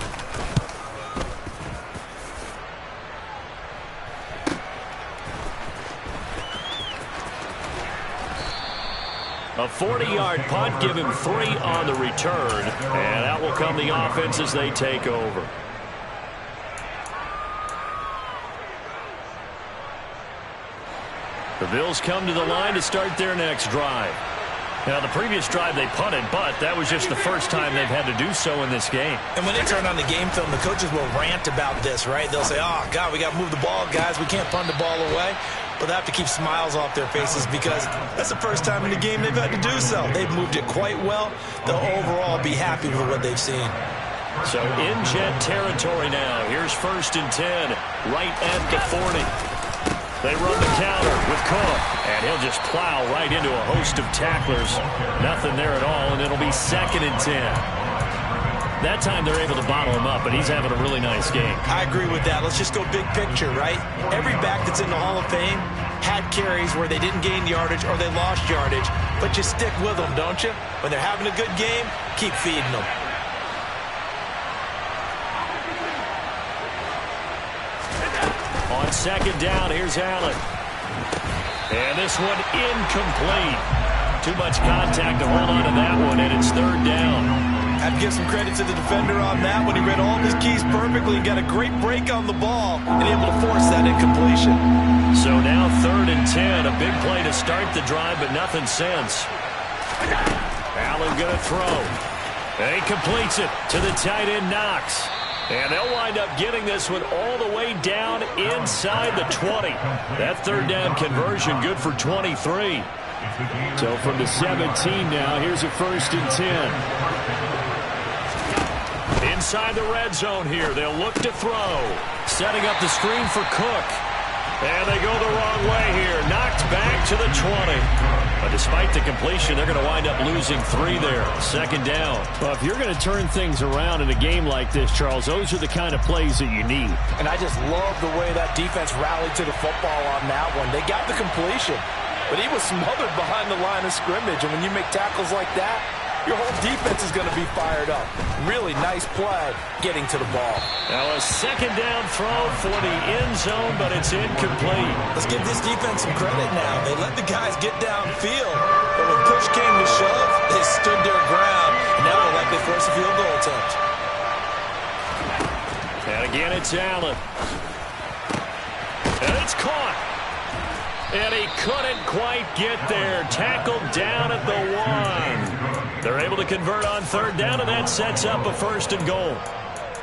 A 40-yard punt, give him 3 on the return, and out will come the offense as they take over. The Bills come to the line to start their next drive. Now, the previous drive they punted, but that was just the first time they've had to do so in this game. And when they turn on the game film, the coaches will rant about this, right? They'll say, oh, God, we got to move the ball, guys. We can't punt the ball away. But they have to keep smiles off their faces because that's the first time in the game they've had to do so. They've moved it quite well. They'll overall be happy with what they've seen. So in Jet territory now. Here's 1st and 10, right at the 40. They run the counter with Cook, and he'll just plow right into a host of tacklers. Nothing there at all, and it'll be 2nd and 10. That time they're able to bottle him up, but he's having a really nice game. I agree with that. Let's just go big picture, right? Every back that's in the Hall of Fame had carries where they didn't gain yardage or they lost yardage, but you stick with them, don't you? When they're having a good game, keep feeding them. On 2nd down, here's Allen. And this one incomplete. Too much contact to hold on to that one, and it's 3rd down. I'd give some credit to the defender on that one. He read all of his keys perfectly and got a great break on the ball and able to force that incompletion. So now 3rd and 10, a big play to start the drive, but nothing since. Allen going to throw. And he completes it to the tight end, Knox. And they'll wind up getting this one all the way down inside the 20. That 3rd down conversion good for 23. So from the 17 now, here's a 1st and 10. Inside the red zone here, they'll look to throw. Setting up the screen for Cook. And they go the wrong way here. Knocked back to the 20. But despite the completion, they're going to wind up losing 3 there. 2nd down. Well, if you're going to turn things around in a game like this, Charles, those are the kind of plays that you need. And I just love the way that defense rallied to the football on that one. They got the completion. but he was smothered behind the line of scrimmage. And when you make tackles like that, your whole defense is going to be fired up. Really nice play getting to the ball. Now a second down throw for the end zone, but it's incomplete. Let's give this defense some credit now. They let the guys get downfield, but when push came to shove, they stood their ground, and now they'll likely force a field goal attempt. And again, it's Allen. And it's caught. And he couldn't quite get there. Tackled down at the 1. They're able to convert on third down, and that sets up a 1st and goal.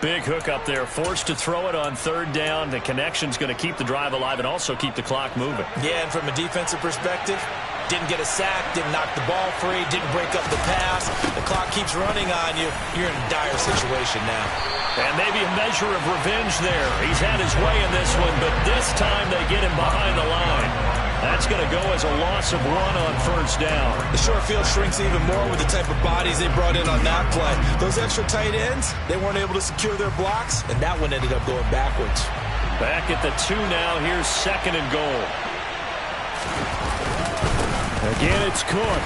Big hook up there. Forced to throw it on third down. The connection's going to keep the drive alive and also keep the clock moving. Yeah, and from a defensive perspective, didn't get a sack, didn't knock the ball free, didn't break up the pass. The clock keeps running on you. You're in a dire situation now. And maybe a measure of revenge there. He's had his way in this one, but this time they get him behind the line. That's going to go as a loss of 1 on first down. The short field shrinks even more with the type of bodies they brought in on that play. Those extra tight ends, they weren't able to secure their blocks, and that one ended up going backwards. Back at the 2 now. Here's 2nd and goal. Again, it's Cook.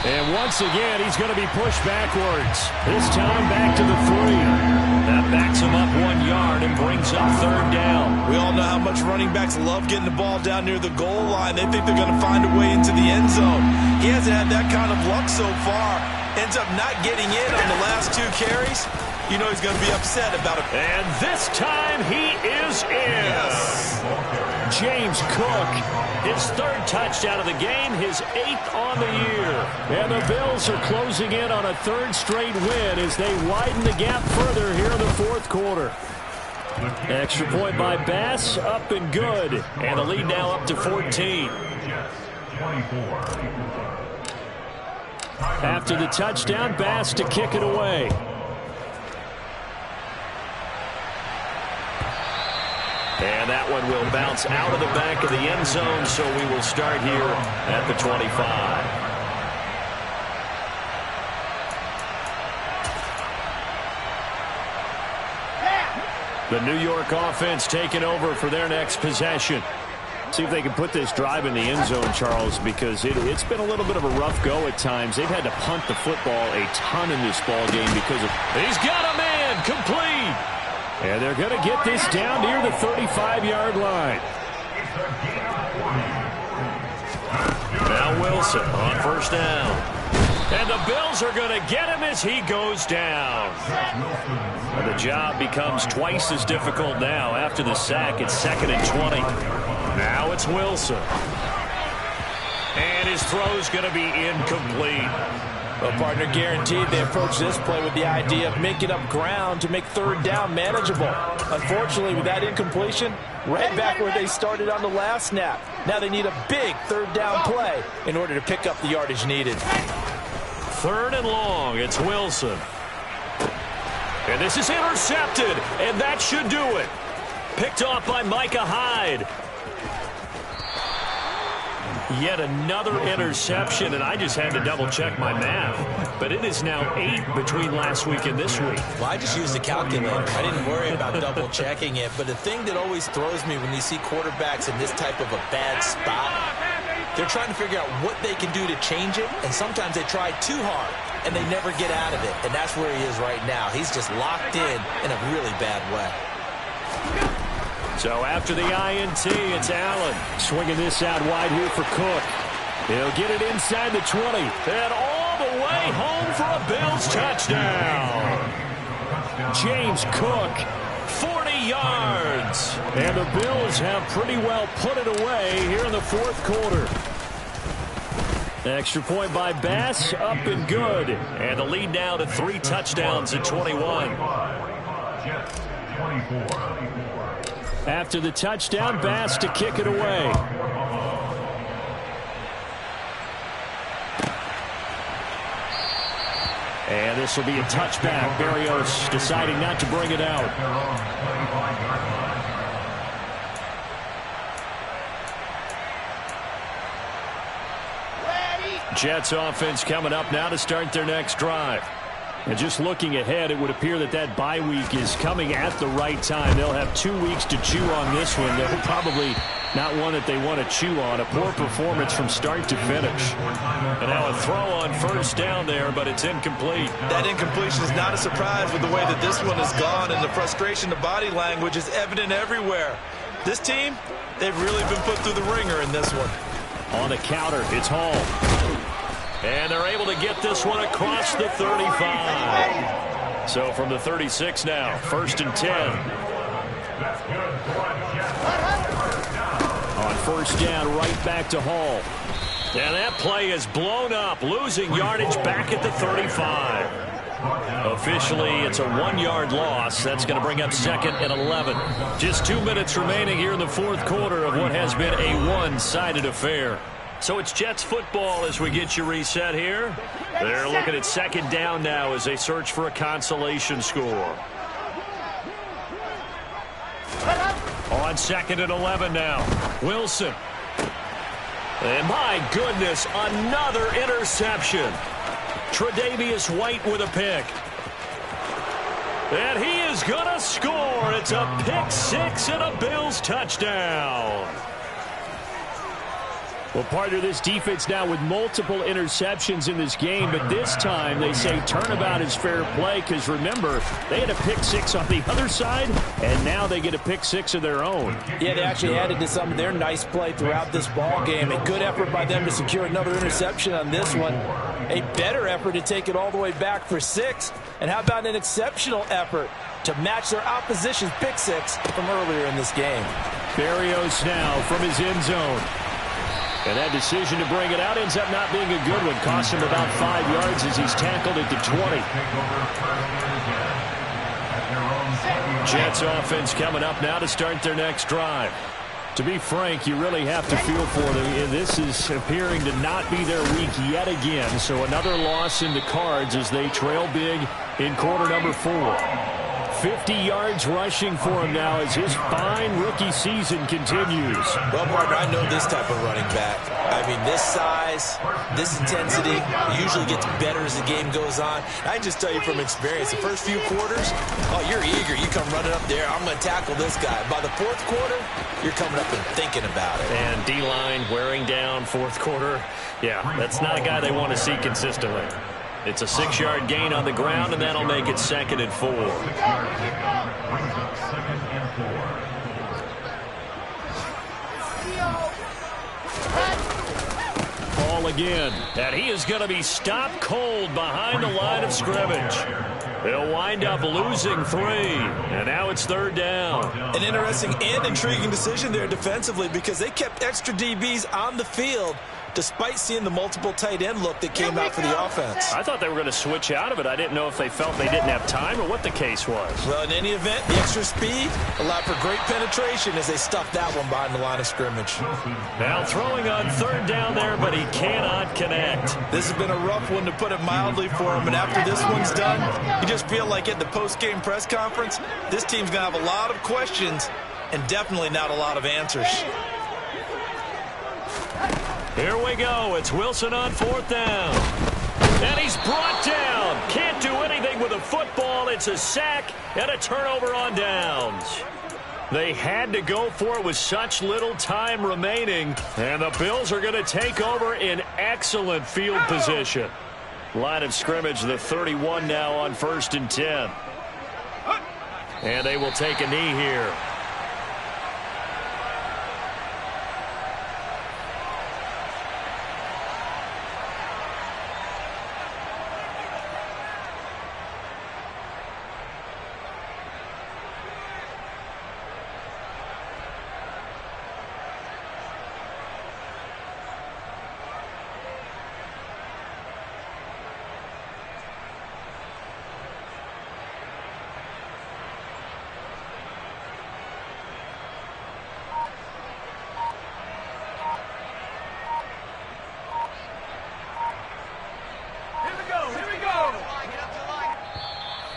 And once again, he's going to be pushed backwards. This time back to the 3. That backs him up 1 yard and brings up third down. We all know how much running backs love getting the ball down near the goal line. They think they're going to find a way into the end zone. He hasn't had that kind of luck so far. Ends up not getting in on the last 2 carries. You know he's going to be upset about it. And this time he is in. Yes. James Cook, his 3rd touchdown of the game, his 8th on the year. And the Bills are closing in on a 3rd straight win as they widen the gap further here in the 4th quarter. Extra point by Bass, up and good. And the lead now up to 14. After the touchdown, Bass to kick it away. And that one will bounce out of the back of the end zone, so we will start here at the 25. The New York offense taking over for their next possession. See if they can put this drive in the end zone, Charles, because it's been a little bit of a rough go at times. They've had to punt the football a ton in this ball game because of... He's got a man, complete! And they're going to get this down near the 35-yard line. Now Wilson on first down. And the Bills are going to get him as he goes down. And the job becomes twice as difficult now. After the sack, it's 2nd and 20. Now it's Wilson. And his throw's going to be incomplete. Well, partner, guaranteed they approach this play with the idea of making up ground to make third down manageable. Unfortunately, with that incompletion, right back where they started on the last snap. Now they need a big third down play in order to pick up the yardage needed. 3rd and long, it's Wilson. And this is intercepted, and that should do it. Picked off by Micah Hyde. Yet another interception, and I just had to double-check my math. But it is now 8 between last week and this week. Well, I just used the calculator. I didn't worry about double-checking it. But the thing that always throws me when you see quarterbacks in this type of a bad spot, they're trying to figure out what they can do to change it, and sometimes they try too hard, and they never get out of it. And that's where he is right now. He's just locked in a really bad way. So after the INT, it's Allen. Swinging this out wide here for Cook. He'll get it inside the 20. And all the way home for a Bills touchdown. James Cook, 40 yards. And the Bills have pretty well put it away here in the 4th quarter. Extra point by Bass, up and good. And the lead now to 3 touchdowns at 21. After the touchdown, Bass to kick it away. And this will be a touchback. Berrios deciding not to bring it out. Jets offense coming up now to start their next drive. And just looking ahead, it would appear that bye week is coming at the right time. They'll have 2 weeks to chew on this one. They'll probably not one that they want to chew on. A poor performance from start to finish. And now a throw on first down there, but it's incomplete. That incompletion is not a surprise with the way that this one has gone, and the frustration, the body language is evident everywhere. This team, they've really been put through the ringer in this one. On the counter, it's Hall. And they're able to get this one across the 35. So from the 36 now, 1st and 10. On first down, right back to Hall. And that play is blown up, losing yardage back at the 35. Officially, it's a 1-yard loss. That's going to bring up 2nd and 11. Just 2 minutes remaining here in the fourth quarter of what has been a one-sided affair. So it's Jets football as we get you reset here. They're looking at 2nd down now as they search for a consolation score. On 2nd and 11 now. Wilson. And my goodness, another interception. Tre'Davious White with a pick. And he is going to score. It's a pick 6 and a Bills touchdown. Well, partner, this defense now with multiple interceptions in this game, but this time they say turnabout is fair play because, remember, they had a pick 6 on the other side, and now they get a pick 6 of their own. Yeah, they actually added to some of their nice play throughout this ball game. A good effort by them to secure another interception on this one. A better effort to take it all the way back for 6. And how about an exceptional effort to match their opposition's pick 6 from earlier in this game. Berrios now from his end zone. And that decision to bring it out ends up not being a good one. Cost him about 5 yards as he's tackled at the 20. Jets offense coming up now to start their next drive. To be frank, you really have to feel for them. This is appearing to not be their week yet again. So another loss in the cards as they trail big in quarter number 4. 50 yards rushing for him now as his fine rookie season continues. Well, partner, I know this type of running back. I mean, this size, this intensity usually gets better as the game goes on. I can just tell you from experience, the first few quarters, oh, you're eager. You come running up there, I'm going to tackle this guy. By the fourth quarter, you're coming up and thinking about it. And D-line wearing down fourth quarter. Yeah, that's not a guy they want to see consistently. It's a 6-yard gain on the ground, and that'll make it 2nd and 4. Ball again. And he is going to be stopped cold behind the line of scrimmage. They'll wind up losing 3, and now it's 3rd down. An interesting and intriguing decision there defensively because they kept extra DBs on the field despite seeing the multiple tight end look that came out for the offense. I thought they were going to switch out of it. I didn't know if they felt they didn't have time or what the case was. Well, in any event, the extra speed allowed for great penetration as they stuffed that one behind the line of scrimmage. Now throwing on 3rd down there, but he cannot connect. This has been a rough one, to put it mildly, for him. And after this one's done, you just feel like at the post-game press conference, this team's going to have a lot of questions and definitely not a lot of answers. Here we go. It's Wilson on 4th down. And he's brought down. Can't do anything with a football. It's a sack and a turnover on downs. They had to go for it with such little time remaining. And the Bills are going to take over in excellent field position. Line of scrimmage, the 31 now on 1st and 10. And they will take a knee here.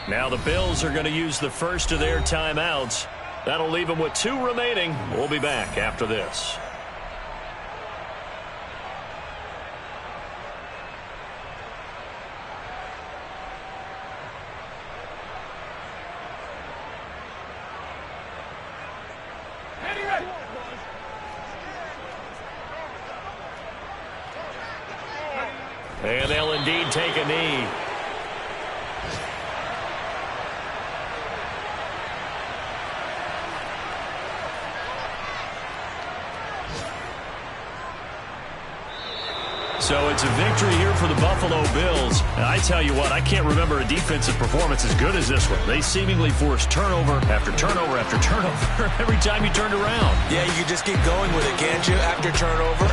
Now the Bills are going to use the first of their timeouts. That'll leave them with 2 remaining. We'll be back after this. And they'll indeed take a knee. So it's a victory here for the Buffalo Bills. And I tell you what, I can't remember a defensive performance as good as this one. They seemingly forced turnover after turnover after turnover every time you turned around. Yeah, you can just keep going with it, can't you? After turnover.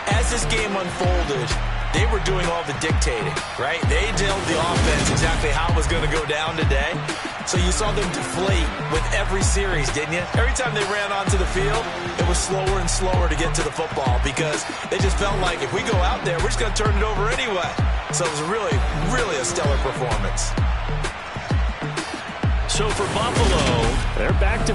As this game unfolded, they were doing all the dictating, right? They told the offense exactly how it was going to go down today. So you saw them deflate with every series, didn't you? Every time they ran onto the field, it was slower and slower to get to the football because they just felt like if we go out there, we're just going to turn it over anyway. So it was really, really a stellar performance. So for Buffalo, they're back to